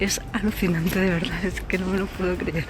Es alucinante, de verdad, es que no me lo puedo creer.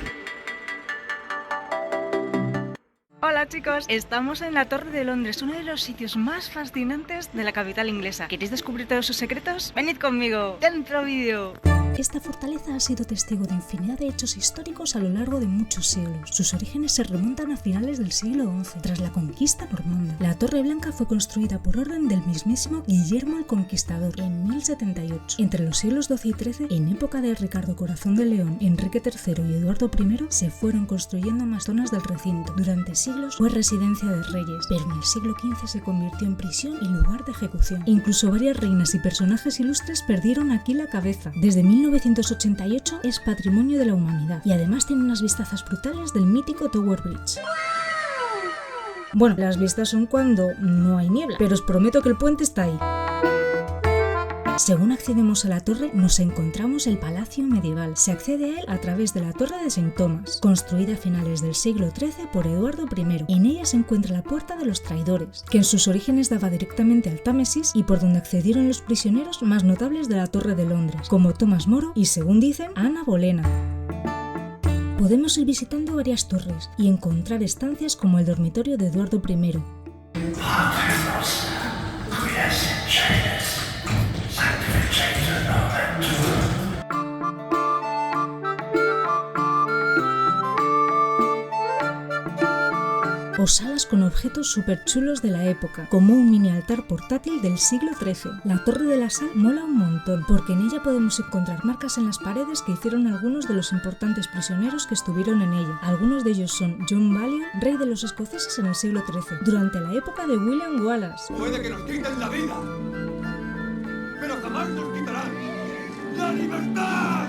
Hola chicos, estamos en la Torre de Londres, uno de los sitios más fascinantes de la capital inglesa. ¿Queréis descubrir todos sus secretos? ¡Venid conmigo! ¡Dentro vídeo! Esta fortaleza ha sido testigo de infinidad de hechos históricos a lo largo de muchos siglos. Sus orígenes se remontan a finales del siglo XI, tras la conquista normanda. La Torre Blanca fue construida por orden del mismísimo Guillermo el Conquistador en 1078. Entre los siglos XII y XIII, en época de Ricardo Corazón de León, Enrique III y Eduardo I, se fueron construyendo más zonas del recinto. Durante siglos fue residencia de reyes, pero en el siglo XV se convirtió en prisión y lugar de ejecución. Incluso varias reinas y personajes ilustres perdieron aquí la cabeza. Desde 1988 es patrimonio de la humanidad y además tiene unas vistazas brutales del mítico Tower Bridge. Bueno, las vistas son cuando no hay niebla, pero os prometo que el puente está ahí. Según accedemos a la torre, nos encontramos el Palacio Medieval. Se accede a él a través de la Torre de St. Thomas, construida a finales del siglo XIII por Eduardo I. En ella se encuentra la Puerta de los Traidores, que en sus orígenes daba directamente al Támesis y por donde accedieron los prisioneros más notables de la Torre de Londres, como Tomás Moro y, según dicen, Ana Bolena. Podemos ir visitando varias torres y encontrar estancias como el dormitorio de Eduardo I. O salas con objetos súper chulos de la época, como un mini altar portátil del siglo XIII. La Torre de la Sal mola un montón, porque en ella podemos encontrar marcas en las paredes que hicieron algunos de los importantes prisioneros que estuvieron en ella. Algunos de ellos son John Balliol, rey de los escoceses en el siglo XIII, durante la época de William Wallace. Puede que nos quiten la vida, pero jamás nos quitarán la libertad.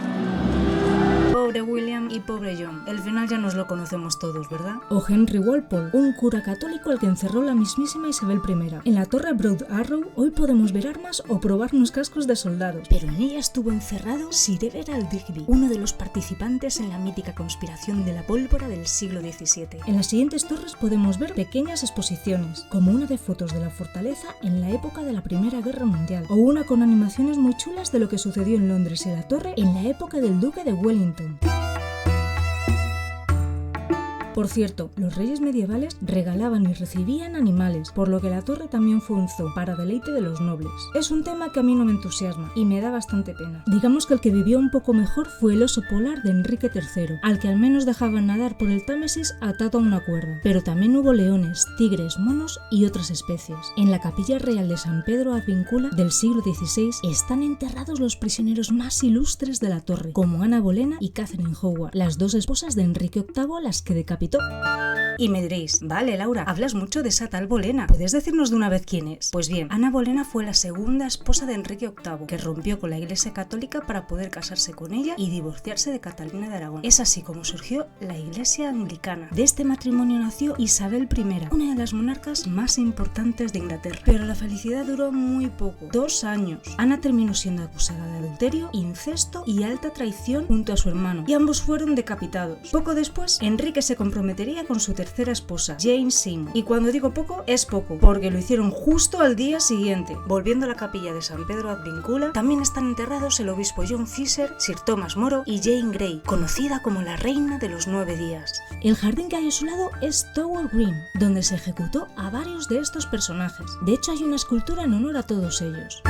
Pobre William y pobre John. El final ya nos lo conocemos todos, ¿verdad? O Henry Walpole, un cura católico al que encerró la mismísima Isabel I. En la Torre Broad Arrow hoy podemos ver armas o probarnos cascos de soldados, pero en ella estuvo encerrado Sir Everard Digby, uno de los participantes en la mítica conspiración de la pólvora del siglo XVII. En las siguientes torres podemos ver pequeñas exposiciones, como una de fotos de la fortaleza en la época de la Primera Guerra Mundial, o una con animaciones muy chulas de lo que sucedió en Londres y la Torre en la época del Duque de Wellington. Por cierto, los reyes medievales regalaban y recibían animales, por lo que la torre también fue un zoo para deleite de los nobles. Es un tema que a mí no me entusiasma y me da bastante pena. Digamos que el que vivió un poco mejor fue el oso polar de Enrique III, al que al menos dejaban nadar por el Támesis atado a una cuerda. Pero también hubo leones, tigres, monos y otras especies. En la capilla real de San Pedro ad Vincula del siglo XVI están enterrados los prisioneros más ilustres de la torre, como Ana Bolena y Catherine Howard, las dos esposas de Enrique VIII a las que decapitó. Y me diréis, vale Laura, hablas mucho de esa tal Bolena, ¿puedes decirnos de una vez quién es? Pues bien, Ana Bolena fue la segunda esposa de Enrique VIII, que rompió con la Iglesia Católica para poder casarse con ella y divorciarse de Catalina de Aragón. Es así como surgió la Iglesia Anglicana. De este matrimonio nació Isabel I, una de las monarcas más importantes de Inglaterra. Pero la felicidad duró muy poco, 2 años. Ana terminó siendo acusada de adulterio, incesto y alta traición junto a su hermano, y ambos fueron decapitados. Poco después, Enrique se comprometería con su tercera esposa, Jane Seymour. Y cuando digo poco, es poco, porque lo hicieron justo al día siguiente. Volviendo a la capilla de San Pedro ad Vincula, también están enterrados el obispo John Fisher, Sir Thomas Moro y Jane Grey, conocida como la Reina de los 9 días. El jardín que hay a su lado es Tower Green, donde se ejecutó a varios de estos personajes. De hecho, hay una escultura en honor a todos ellos.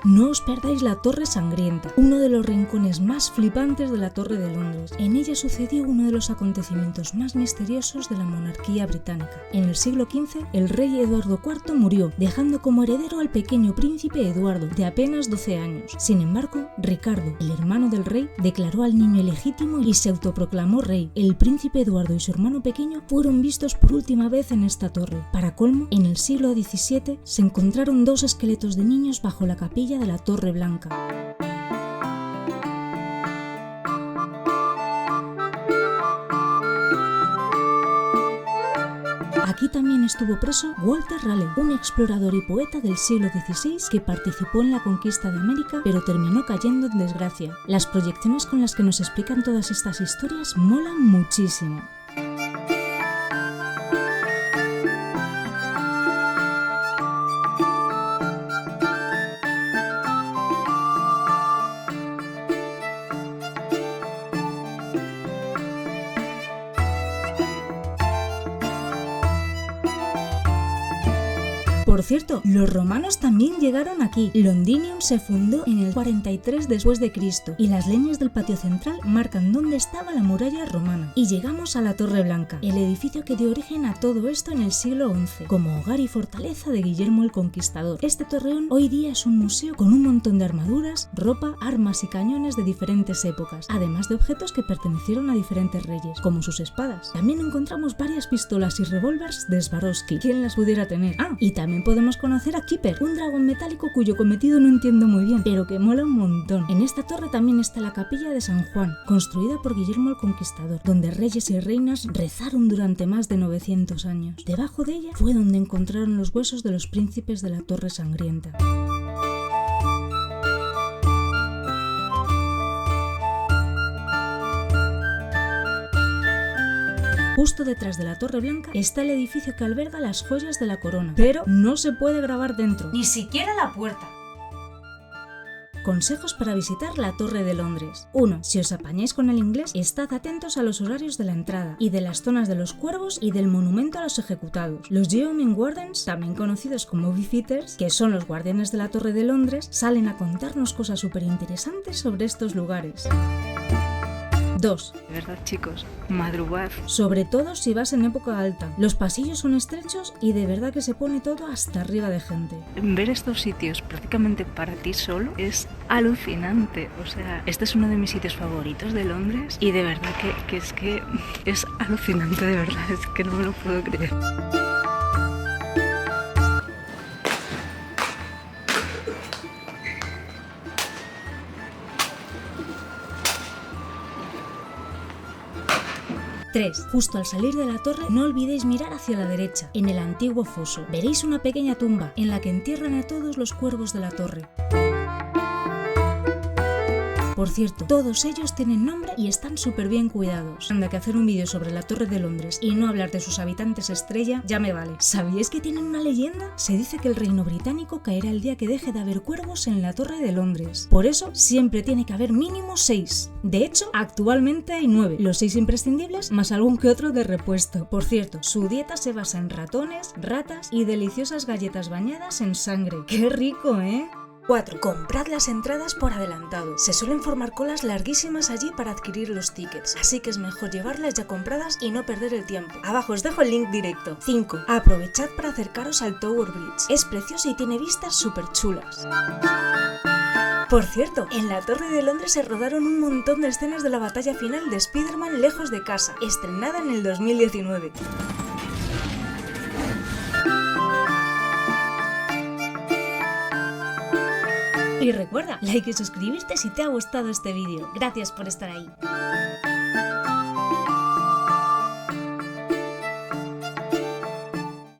No os perdáis la Torre Sangrienta, uno de los rincones más flipantes de la Torre de Londres. En ella sucedió uno de los acontecimientos más misteriosos de la monarquía británica. En el siglo XV, el rey Eduardo IV murió, dejando como heredero al pequeño príncipe Eduardo, de apenas 12 años. Sin embargo, Ricardo, el hermano del rey, declaró al niño ilegítimo y se autoproclamó rey. El príncipe Eduardo y su hermano pequeño fueron vistos por última vez en esta torre. Para colmo, en el siglo XVII se encontraron 2 esqueletos de niños bajo la capilla de la Torre Blanca. Aquí también estuvo preso Walter Raleigh, un explorador y poeta del siglo XVI que participó en la conquista de América, pero terminó cayendo en desgracia. Las proyecciones con las que nos explican todas estas historias molan muchísimo. cierto, los romanos también llegaron aquí. Londinium se fundó en el 43 después de Cristo y las líneas del patio central marcan dónde estaba la muralla romana. Y llegamos a la Torre Blanca, el edificio que dio origen a todo esto en el siglo XI, como hogar y fortaleza de Guillermo el Conquistador. Este torreón hoy día es un museo con un montón de armaduras, ropa, armas y cañones de diferentes épocas, además de objetos que pertenecieron a diferentes reyes, como sus espadas. También encontramos varias pistolas y revólveres de Swarovski, quien las pudiera tener. Y también podemos conocer a Keeper, un dragón metálico cuyo cometido no entiendo muy bien, pero que mola un montón. En esta torre también está la capilla de San Juan, construida por Guillermo el Conquistador, donde reyes y reinas rezaron durante más de 900 años. Debajo de ella fue donde encontraron los huesos de los príncipes de la Torre Sangrienta. Justo detrás de la Torre Blanca está el edificio que alberga las joyas de la corona, pero no se puede grabar dentro, ni siquiera la puerta. Consejos para visitar la Torre de Londres. 1. Si os apañáis con el inglés, estad atentos a los horarios de la entrada y de las zonas de los cuervos y del monumento a los ejecutados. Los Yeoman Wardens, también conocidos como Beefeaters, que son los guardianes de la Torre de Londres, salen a contarnos cosas súper interesantes sobre estos lugares. 2. De verdad, chicos, madrugad. Sobre todo si vas en época alta. Los pasillos son estrechos y de verdad que se pone todo hasta arriba de gente. Ver estos sitios prácticamente para ti solo es alucinante. O sea, este es uno de mis sitios favoritos de Londres y de verdad que es alucinante, de verdad, es que no me lo puedo creer. Justo al salir de la torre, no olvidéis mirar hacia la derecha, en el antiguo foso. Veréis una pequeña tumba en la que entierran a todos los cuervos de la torre. Por cierto, todos ellos tienen nombre y están súper bien cuidados. Anda, que hacer un vídeo sobre la Torre de Londres y no hablar de sus habitantes estrella ya me vale. ¿Sabíais que tienen una leyenda? Se dice que el reino británico caerá el día que deje de haber cuervos en la Torre de Londres. Por eso, siempre tiene que haber mínimo 6. De hecho, actualmente hay 9. Los 6 imprescindibles más algún que otro de repuesto. Por cierto, su dieta se basa en ratones, ratas y deliciosas galletas bañadas en sangre. ¡Qué rico, eh! 4. Comprad las entradas por adelantado. Se suelen formar colas larguísimas allí para adquirir los tickets, así que es mejor llevarlas ya compradas y no perder el tiempo. Abajo os dejo el link directo. 5. Aprovechad para acercaros al Tower Bridge. Es precioso y tiene vistas súper chulas. Por cierto, en la Torre de Londres se rodaron un montón de escenas de la batalla final de Spider-Man Lejos de Casa, estrenada en el 2019. Y recuerda, like y suscribirte si te ha gustado este vídeo. Gracias por estar ahí.